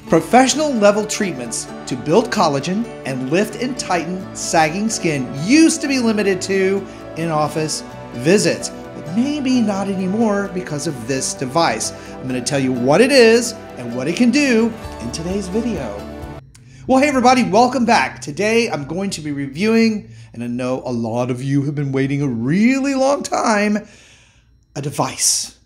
Professional level treatments to build collagen and lift and tighten sagging skin used to be limited to in-office visits, but maybe not anymore because of this device. I'm going to tell you what it is and what it can do in today's video. Well, hey everybody, welcome back. Today I'm going to be reviewing, and I know a lot of you have been waiting a really long time, a device.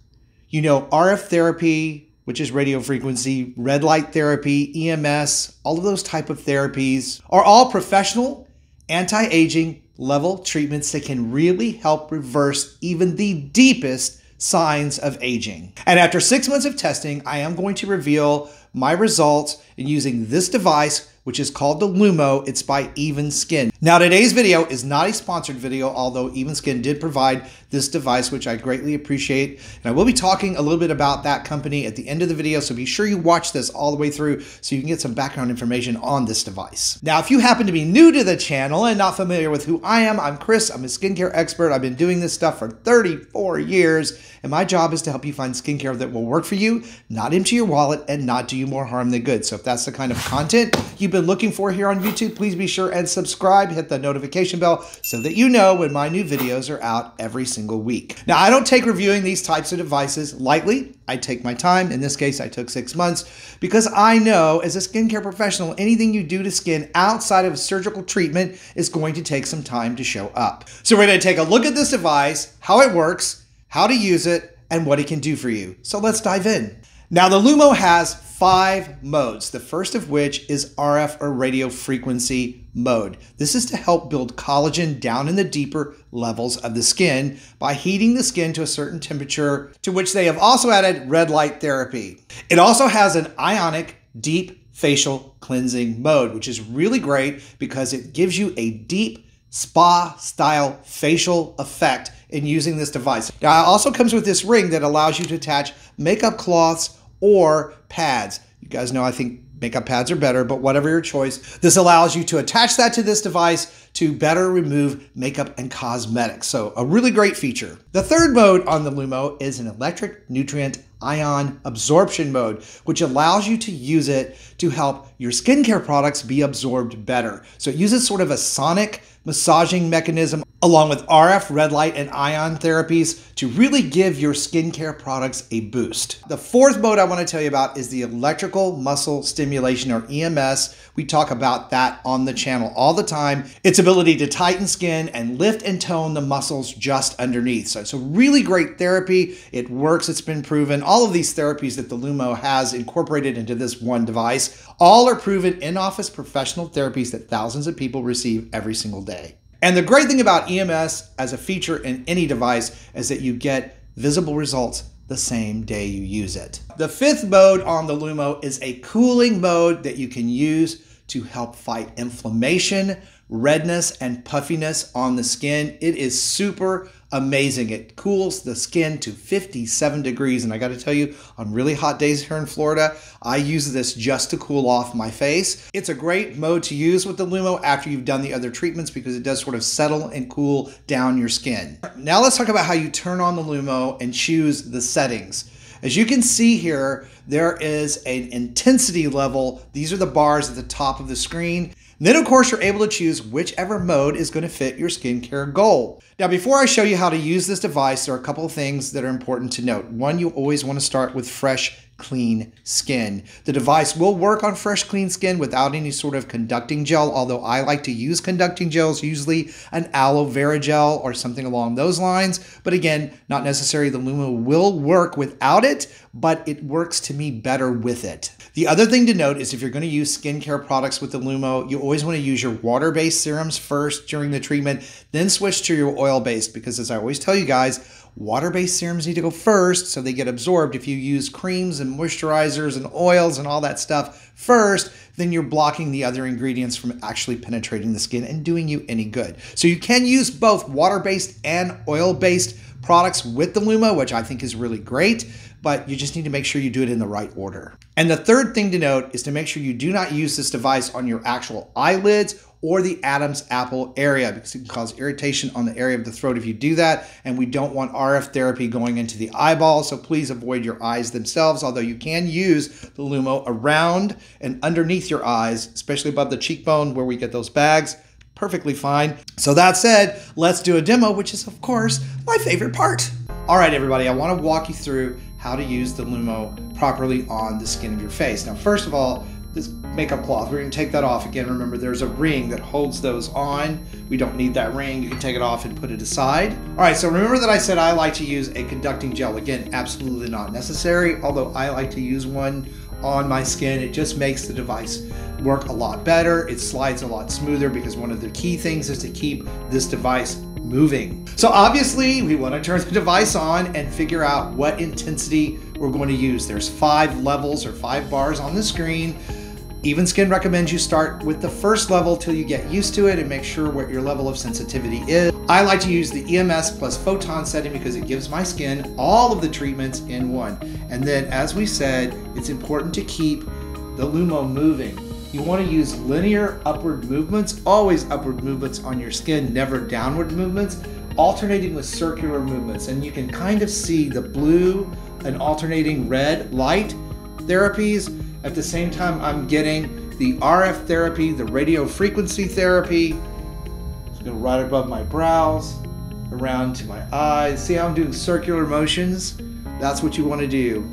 You know, RF therapy, which is radio frequency, red light therapy, EMS, all of those type of therapies are all professional anti-aging level treatments that can really help reverse even the deepest signs of aging. And after 6 months of testing, I am going to reveal my results in using this device, which is called the Lumo. It's by EvenSkyn. Now, today's video is not a sponsored video, although EvenSkyn did provide this device, which I greatly appreciate. And I will be talking a little bit about that company at the end of the video, so be sure you watch this all the way through so you can get some background information on this device. Now, if you happen to be new to the channel and not familiar with who I am, I'm Chris. I'm a skincare expert. I've been doing this stuff for 34 years, and my job is to help you find skincare that will work for you, not empty your wallet, and not do you more harm than good. So if that's the kind of content you've been looking for here on YouTube, please be sure and subscribe, hit the notification bell so that you know when my new videos are out every single week. Now, I don't take reviewing these types of devices lightly. I take my time. In this case, I took 6 months because I know as a skincare professional, anything you do to skin outside of a surgical treatment is going to take some time to show up. So we're going to take a look at this device, how it works, how to use it, and what it can do for you. So let's dive in. Now, the Lumo has 5 modes, the first of which is RF or radio frequency mode. This is to help build collagen down in the deeper levels of the skin by heating the skin to a certain temperature, to which they have also added red light therapy. It also has an ionic deep facial cleansing mode, which is really great because it gives you a deep spa-style facial effect in using this device. Now, it also comes with this ring that allows you to attach makeup cloths or pads. You guys know I think makeup pads are better, but whatever your choice, this allows you to attach that to this device to better remove makeup and cosmetics. So a really great feature. The third mode on the Lumo is an electric nutrient ion absorption mode, which allows you to use it to help your skincare products be absorbed better. So it uses sort of a sonic massaging mechanism along with RF, red light, and ion therapies to really give your skincare products a boost. The fourth mode I want to tell you about is the electrical muscle stimulation, or EMS. We talk about that on the channel all the time. Its ability to tighten skin and lift and tone the muscles just underneath. So it's a really great therapy. It works. It's been proven. All of these therapies that the Lumo has incorporated into this one device, all are proven in-office professional therapies that thousands of people receive every single day. And the great thing about EMS as a feature in any device is that you get visible results the same day you use it. The fifth mode on the Lumo is a cooling mode that you can use to help fight inflammation, redness, and puffiness on the skin. It is super amazing. It cools the skin to 57 degrees. And I got to tell you, on really hot days here in Florida, I use this just to cool off my face. It's a great mode to use with the Lumo after you've done the other treatments because it does sort of settle and cool down your skin. Now let's talk about how you turn on the Lumo and choose the settings. As you can see here, there is an intensity level. These are the bars at the top of the screen. And then, of course, you're able to choose whichever mode is going to fit your skincare goal. Now, before I show you how to use this device, there are a couple of things that are important to note. One, you always want to start with fresh, clean skin. The device will work on fresh, clean skin without any sort of conducting gel, although I like to use conducting gels, usually an aloe vera gel or something along those lines. But again, not necessary. The Lumo will work without it, but it works to me better with it. The other thing to note is if you're going to use skincare products with the Lumo, you always want to use your water-based serums first during the treatment, then switch to your oil-based, because as I always tell you guys, water-based serums need to go first so they get absorbed. If you use creams and moisturizers and oils and all that stuff first, then you're blocking the other ingredients from actually penetrating the skin and doing you any good. So you can use both water-based and oil-based products with the Lumo, which I think is really great. but you just need to make sure you do it in the right order. And the third thing to note is to make sure you do not use this device on your actual eyelids or the Adam's apple area, because it can cause irritation on the area of the throat if you do that, and we don't want RF therapy going into the eyeball, so please avoid your eyes themselves, although you can use the Lumo around and underneath your eyes, especially above the cheekbone where we get those bags. Perfectly fine. So that said, let's do a demo, which is of course my favorite part. All right, everybody, I want to walk you through how to use the Lumo properly on the skin of your face. Now, first of all, this makeup cloth, we're going to take that off. Again, remember there's a ring that holds those on. We don't need that ring. You can take it off and put it aside. All right, so remember that I said I like to use a conducting gel. Again, absolutely not necessary, although I like to use one on my skin. It just makes the device work a lot better. It slides a lot smoother because one of the key things is to keep this device moving. So obviously we want to turn the device on and figure out what intensity we're going to use. There's 5 levels or 5 bars on the screen. EvenSkyn recommends you start with the first level till you get used to it and make sure what your level of sensitivity is. I like to use the EMS plus photon setting because it gives my skin all of the treatments in one. And then, as we said, it's important to keep the Lumo moving. You want to use linear upward movements, always upward movements on your skin, never downward movements, alternating with circular movements. And you can kind of see the blue and alternating red light therapies. At the same time, I'm getting the RF therapy, the radio frequency therapy. It's going right above my brows, around to my eyes. See how I'm doing circular motions? That's what you want to do.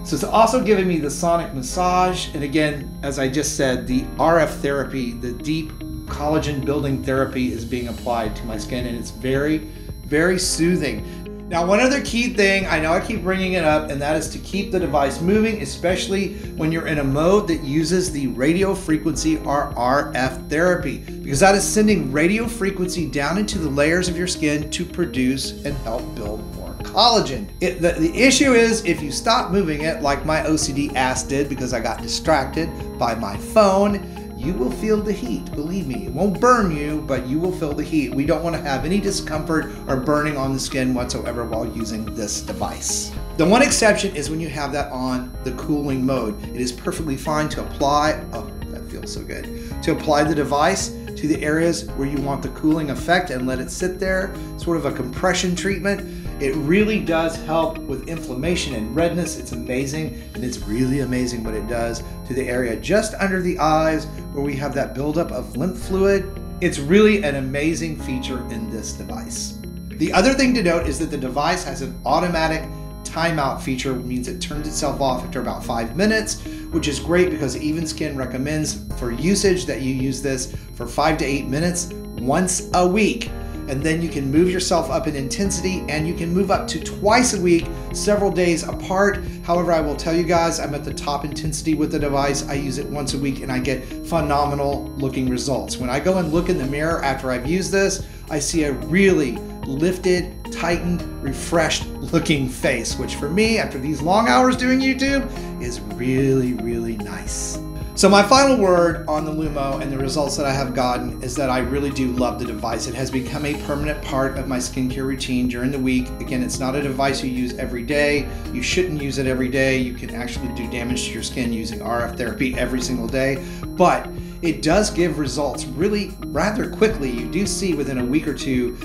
So it's also giving me the sonic massage. And again, as I just said, the RF therapy, the deep collagen building therapy is being applied to my skin, and it's very, very soothing. Now, one other key thing, I know I keep bringing it up, and that is to keep the device moving, especially when you're in a mode that uses the radio frequency or RF therapy, because that is sending radio frequency down into the layers of your skin to produce and help build more collagen. The issue is if you stop moving it, like my OCD ass did because I got distracted by my phone, you will feel the heat. Believe me, it won't burn you, but you will feel the heat. We don't want to have any discomfort or burning on the skin whatsoever while using this device. The one exception is when you have that on the cooling mode. It is perfectly fine to apply, oh, that feels so good, to apply the device to the areas where you want the cooling effect and let it sit there, sort of a compression treatment. It really does help with inflammation and redness. It's amazing, and it's really amazing what it does to the area just under the eyes where we have that buildup of lymph fluid. It's really an amazing feature in this device. The other thing to note is that the device has an automatic timeout feature, which means it turns itself off after about 5 minutes, which is great because EvenSkyn recommends for usage that you use this for 5 to 8 minutes once a week. And then you can move yourself up in intensity, and you can move up to twice a week, several days apart. However, I will tell you guys, I'm at the top intensity with the device. I use it once a week and I get phenomenal looking results. When I go and look in the mirror after I've used this, I see a really lifted, tightened, refreshed looking face, which for me, after these long hours doing YouTube, is really, really nice. So my final word on the Lumo and the results that I have gotten is that I really do love the device. It has become a permanent part of my skincare routine during the week. Again, it's not a device you use every day. You shouldn't use it every day. You can actually do damage to your skin using RF therapy every single day, but it does give results really rather quickly. You do see within a week or two,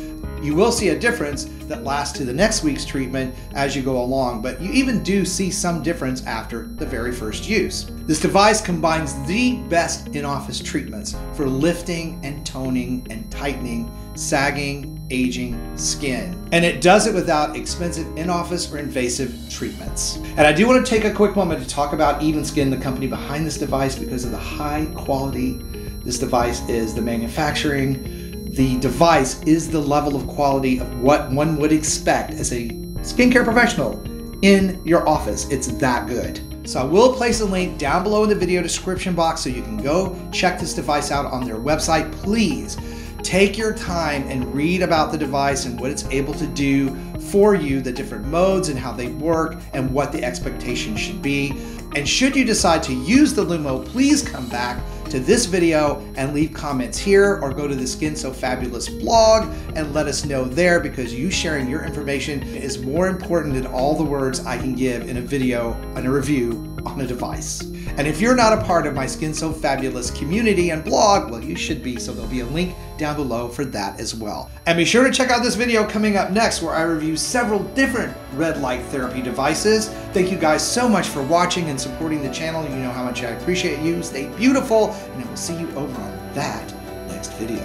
you will see a difference that lasts to the next week's treatment as you go along, but you even do see some difference after the very first use. This device combines the best in-office treatments for lifting and toning and tightening, sagging, aging skin. And it does it without expensive in-office or invasive treatments. And I do want to take a quick moment to talk about EvenSkyn, the company behind this device, because of the high quality this device is, the manufacturing. The device is the level of quality of what one would expect as a skincare professional in your office. It's that good. So I will place a link down below in the video description box so you can go check this device out on their website. Please take your time and read about the device and what it's able to do for you, the different modes and how they work and what the expectation should be. And should you decide to use the Lumo, please come back to this video and leave comments here, or go to the Skin So Fabulous blog and let us know there, because you sharing your information is more important than all the words I can give in a video and a review on a device. And if you're not a part of my Skin So Fabulous community and blog, well, you should be, so there'll be a link down below for that as well. And be sure to check out this video coming up next, where I review several different red light therapy devices. Thank you guys so much for watching and supporting the channel. You know how much I appreciate you. Stay beautiful, and I will see you over on that next video.